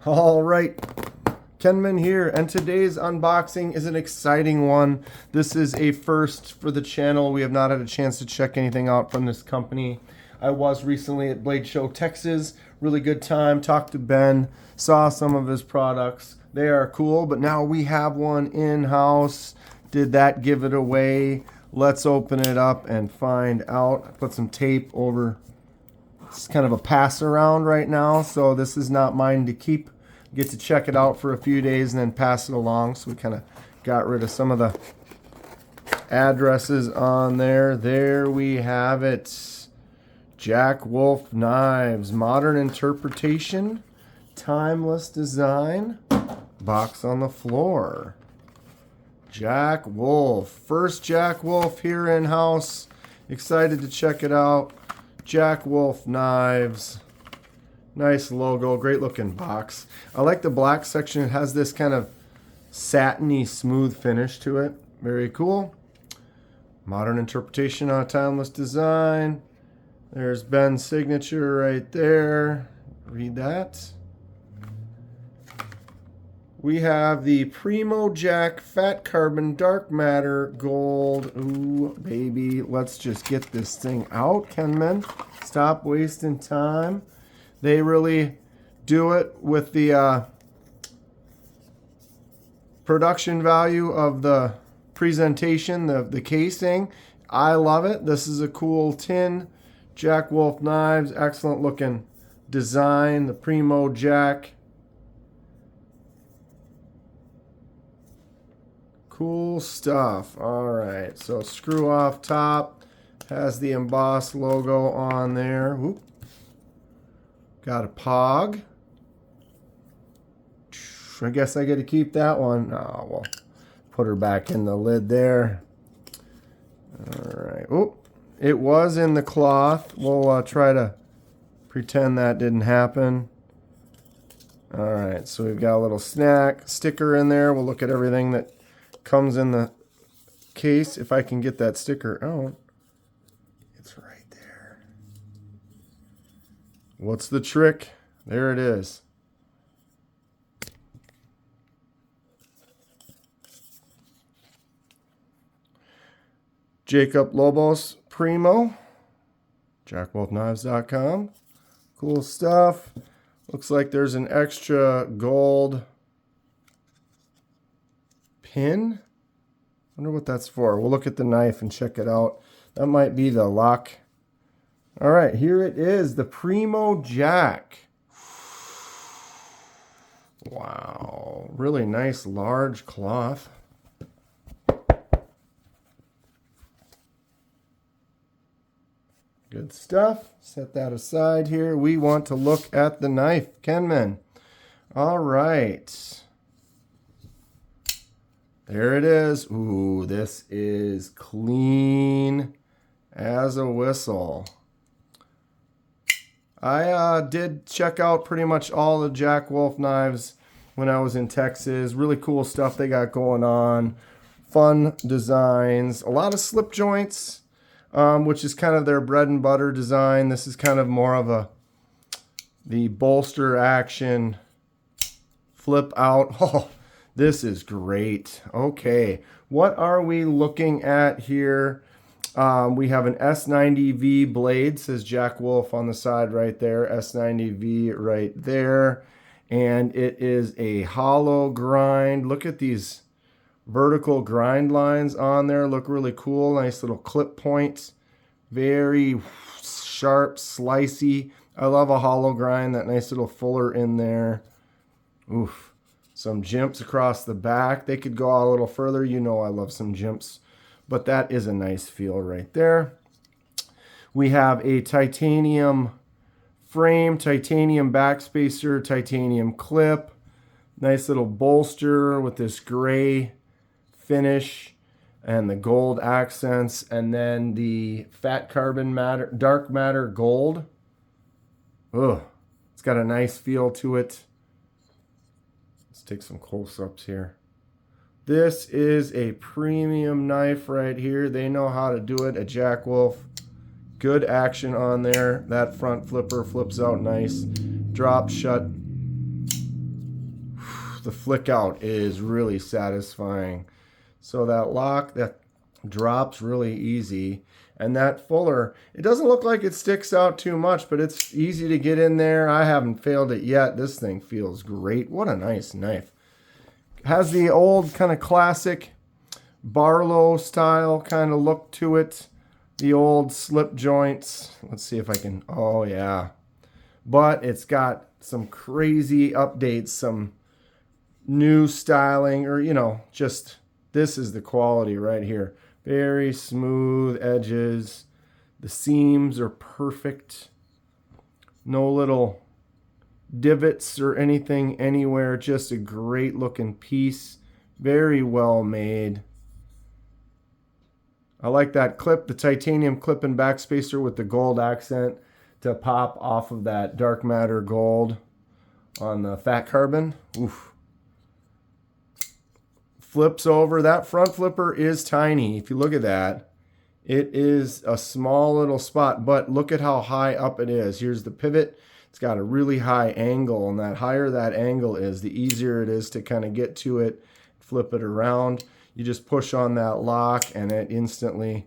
All right, Kenman here, and today's unboxing is an exciting one. This is a first for the channel. We have not had a chance to check anything out from this company. I was recently at Blade Show Texas. Really good time. Talked to Ben, saw some of his products. They are cool, but now we have one in-house. Did that give it away? Let's open it up and find out. I put some tape over. It's kind of a pass around right now, so this is not mine to keep. Get to check it out for a few days and then pass it along. So we kind of got rid of some of the addresses on there. There we have it. Jack Wolf Knives, modern interpretation, timeless design, box on the floor. Jack Wolf, first Jack Wolf here in-house. Excited to check it out. Jack Wolf Knives. Nice logo, great looking box. I like the black section. It has this kind of satiny, smooth finish to it. Very cool. Modern interpretation on timeless design. There's Ben's signature right there. Read that. We have the Primo Jack Fat Carbon Dark Matter Gold. Ooh, baby. Let's just get this thing out, Kenman. Stop wasting time. They really do it with the production value of the presentation, the casing. I love it. This is a cool tin. Jack Wolf Knives. Excellent looking design. The Primo Jack. Cool stuff. All right, so screw off top, has the embossed logo on there. Whoop. Got a pog. I guess I get to keep that one. Oh, we'll put her back in the lid there. All right. Oh, it was in the cloth. We'll try to pretend that didn't happen. All right, so we've got a little snack sticker in there. We'll look at everything that comes in the case. If I can get that sticker out. It's right there. What's the trick? There it is. Jacob Lobos Primo. JackWolfKnives.com. Cool stuff. Looks like there's an extra gold pin. Wonder what that's for. We'll look at the knife and check it out. That might be the lock. All right, here it is, the Primo Jack. Wow, really nice large cloth. Good stuff. Set that aside here. We want to look at the knife, Kenman. All right. There it is. Ooh, this is clean as a whistle. I did check out pretty much all the Jack Wolf knives when I was in Texas. Really cool stuff they got going on. Fun designs. A lot of slip joints, which is kind of their bread and butter design. This is kind of more of the bolster action flip out. Oh, this is great. Okay, what are we looking at here? We have an S90V blade, says Jack Wolf on the side right there. S90V right there. And it is a hollow grind. Look at these vertical grind lines on there. Look really cool. Nice little clip points. Very sharp, slicey. I love a hollow grind. That nice little fuller in there. Oof. Some jimps across the back. They could go out a little further. You know I love some jimps. But that is a nice feel right there. We have a titanium frame, titanium backspacer, titanium clip. Nice little bolster with this gray finish and the gold accents. And then the fat carbon matter, dark matter gold. Ugh, it's got a nice feel to it. Let's take some close-ups here. This is a premium knife right here. They know how to do it at Jack Wolf. Good action on there. That front flipper flips out nice. Drop shut the flick out is really satisfying. So that lock, that drops really easy. And that fuller, it doesn't look like it sticks out too much, but it's easy to get in there. I haven't failed it yet. This thing feels great. What a nice knife. Has the old kind of classic Barlow style kind of look to it. The old slip joints. Let's see if I can, oh yeah. But it's got some crazy updates, some new styling, or, you know, just this is the quality right here. Very smooth edges. The seams are perfect. No little divots or anything anywhere. Just a great looking piece. Very well made. I like that clip, the titanium clip and backspacer with the gold accent to pop off of that dark matter gold on the fat carbon. Oof. Flips over. That front flipper is tiny. If you look at that, it is a small little spot, but look at how high up it is. Here's the pivot. It's got a really high angle, and that higher that angle is, the easier it is to kind of get to it, flip it around. You just push on that lock, and it instantly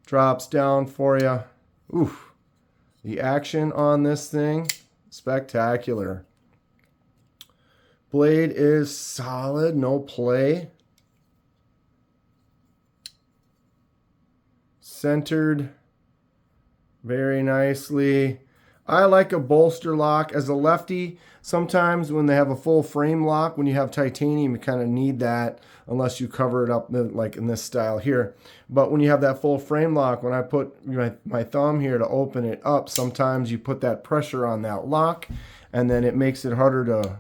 drops down for you. Oof. The action on this thing, spectacular. Blade is solid, no play. Centered very nicely. I like a bolster lock. As a lefty, sometimes when they have a full frame lock, when you have titanium, you kind of need that unless you cover it up like in this style here. But when you have that full frame lock, when I put my thumb here to open it up, sometimes you put that pressure on that lock, and then it makes it harder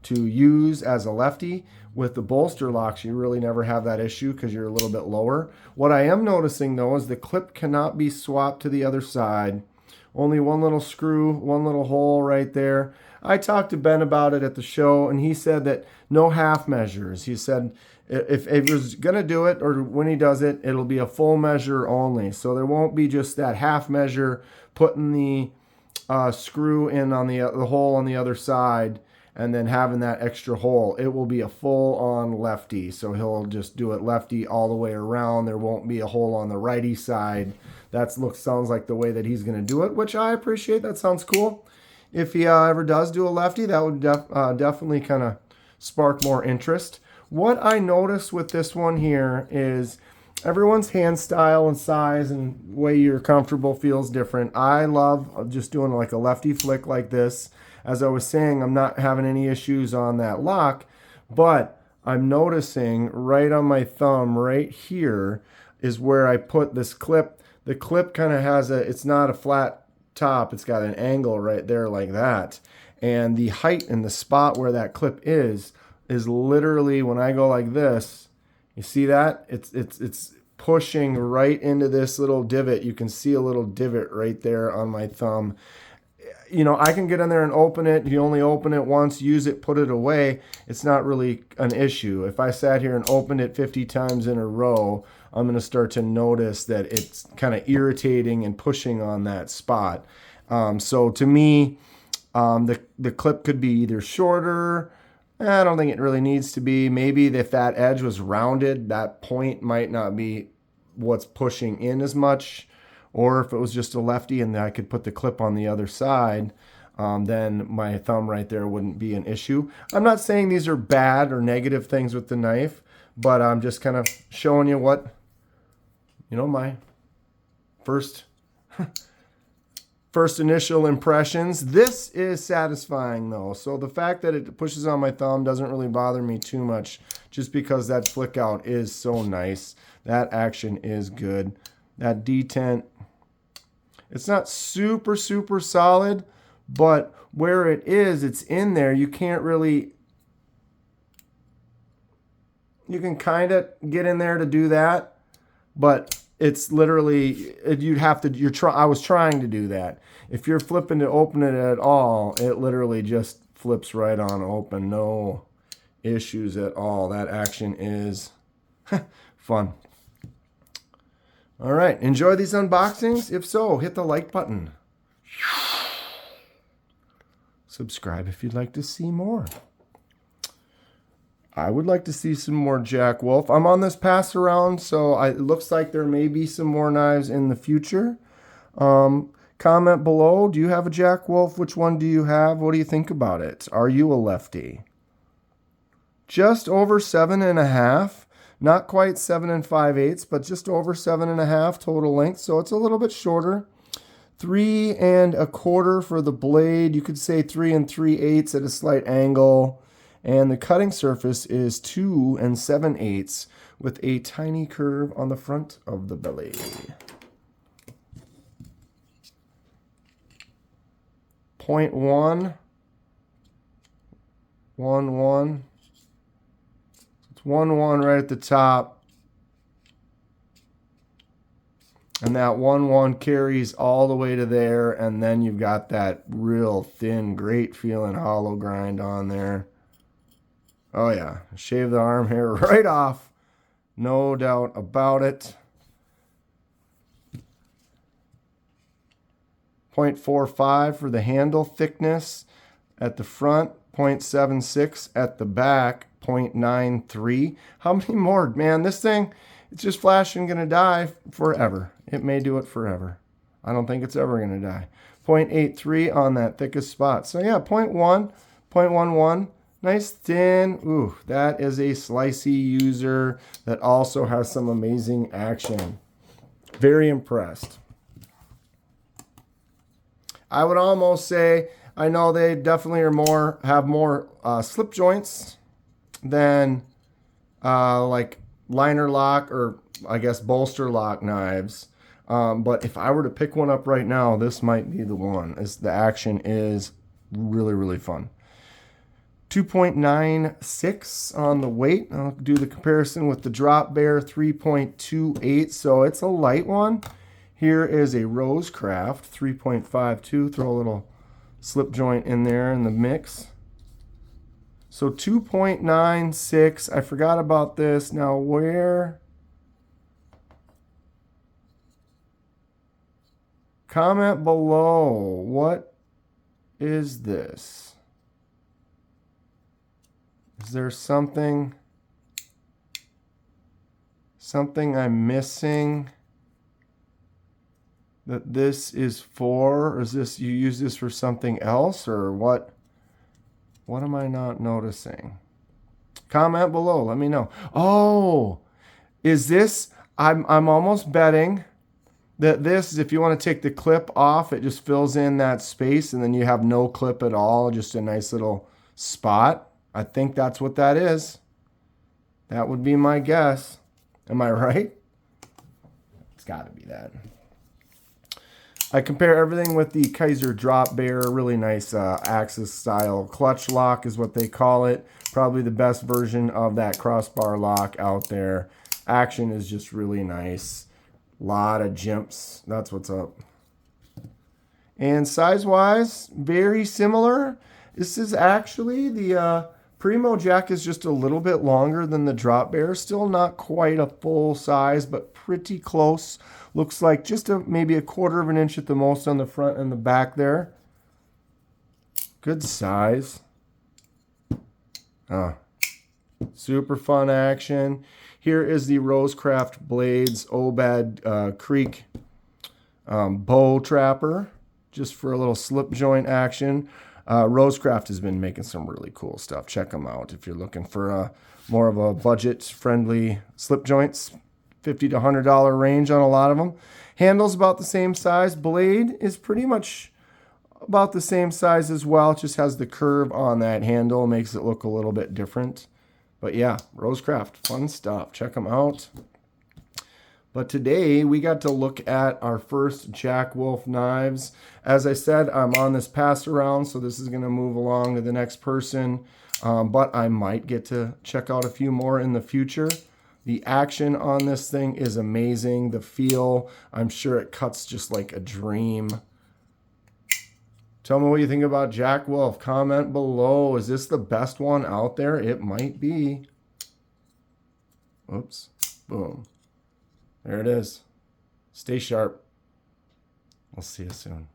to use as a lefty. With the bolster locks, you really never have that issue because you're a little bit lower. What I am noticing, though, is the clip cannot be swapped to the other side. Only one little screw, one little hole right there. I talked to Ben about it at the show, and he said that no half measures. He said if he was going to do it, or when he does it, it'll be a full measure only. So there won't be just that half measure, putting the screw in on the hole on the other side, and then having that extra hole. It will be a full-on lefty. So he'll just do it lefty all the way around. There won't be a hole on the righty side. That sounds like the way that he's going to do it, which I appreciate. That sounds cool. If he ever does do a lefty, that would definitely kind of spark more interest. What I noticed with this one here is everyone's hand style and size and way you're comfortable feels different. I love just doing like a lefty flick like this. As I was saying, I'm not having any issues on that lock, but I'm noticing right on my thumb right here is where I put this clip. The clip kind of has it's not a flat top. It's got an angle right there like that. And the height and the spot where that clip is literally, when I go like this, you see that? It's pushing right into this little divot. You can see a little divot right there on my thumb. You know, I can get in there and open it. You only open it once, use it, put it away. It's not really an issue. If I sat here and opened it 50 times in a row, I'm going to start to notice that it's kind of irritating and pushing on that spot. So to me, the clip could be either shorter. I don't think it really needs to be. Maybe if that edge was rounded, that point might not be what's pushing in as much. Or if it was just a lefty and I could put the clip on the other side, then my thumb right there wouldn't be an issue. I'm not saying these are bad or negative things with the knife, but I'm just kind of showing you what, you know, my first initial impressions. This is satisfying though. So the fact that it pushes on my thumb doesn't really bother me too much, just because that flick out is so nice. That action is good. That detent, it's not super, super solid, but where it is, it's in there. You can't really, you can kind of get in there to do that, but it's literally, you'd have to, I was trying to do that. If you're flipping to open it at all, it literally just flips right on open. No issues at all. That action is fun. All right, enjoy these unboxings? If so, hit the like button. Subscribe if you'd like to see more. I would like to see some more Jack Wolf. I'm on this pass around, so it looks like there may be some more knives in the future. Comment below. Do you have a Jack Wolf? Which one do you have? What do you think about it? Are you a lefty? Just over 7.5. Not quite 7 5/8, but just over 7.5 total length. So it's a little bit shorter. 3 1/4 for the blade. You could say 3 3/8 at a slight angle. And the cutting surface is 2 7/8 with a tiny curve on the front of the belly. Point 1, 1, 1. It's 1, 1 right at the top. And that 1, 1 carries all the way to there. And then you've got that real thin, great feeling hollow grind on there. Oh yeah, shave the arm hair right off. No doubt about it. 0.45 for the handle thickness at the front. 0.76 at the back. 0.93. How many more? Man, this thing, it's just flashing, gonna die forever. It may do it forever. I don't think it's ever gonna die. 0.83 on that thickest spot. So yeah, 0.1, 0.11. Nice thin. Ooh, that is a slicey user that also has some amazing action. Very impressed. I would almost say, I know they definitely have more slip joints than like liner lock or I guess bolster lock knives. But if I were to pick one up right now, this might be the one. The action is really, really fun. 2.96 on the weight. I'll do the comparison with the Drop Bear 3.28. So it's a light one. Here is a Rosecraft 3.52. Throw a little slip joint in there in the mix. So 2.96. I forgot about this. Now where? Comment below. What is this? Is there something I'm missing that this is for? Or is this, you use this for something else, or what? What am I not noticing? Comment below, let me know. Oh, is this, I'm almost betting that this is, if you want to take the clip off, it just fills in that space and then you have no clip at all, just a nice little spot. I think that's what that is. That would be my guess. Am I right? It's got to be that. I compare everything with the Kaiser Drop Bear. Really nice Axis style clutch lock is what they call it. Probably the best version of that crossbar lock out there. Action is just really nice. Lot of jimps. That's what's up. And size-wise, very similar. This is actually the Primo Jack is just a little bit longer than the Drop Bear. Still not quite a full size, but pretty close. Looks like just maybe a 1/4 of an inch at the most on the front and the back there. Good size. Super fun action. Here is the Rosecraft Blades Obed Creek bow trapper, just for a little slip joint action. Rosecraft has been making some really cool stuff. Check them out if you're looking for more of a budget-friendly slip joints. $50 to $100 range on a lot of them. Handle's about the same size. Blade is pretty much about the same size as well. It just has the curve on that handle. Makes it look a little bit different. But yeah, Rosecraft, fun stuff. Check them out. But today we got to look at our first Jack Wolf knives. As I said, I'm on this pass around, so this is going to move along to the next person. But I might get to check out a few more in the future. The action on this thing is amazing. The feel, I'm sure it cuts just like a dream. Tell me what you think about Jack Wolf. Comment below. Is this the best one out there? It might be. Oops. Boom. There it is. Stay sharp. We'll see you soon.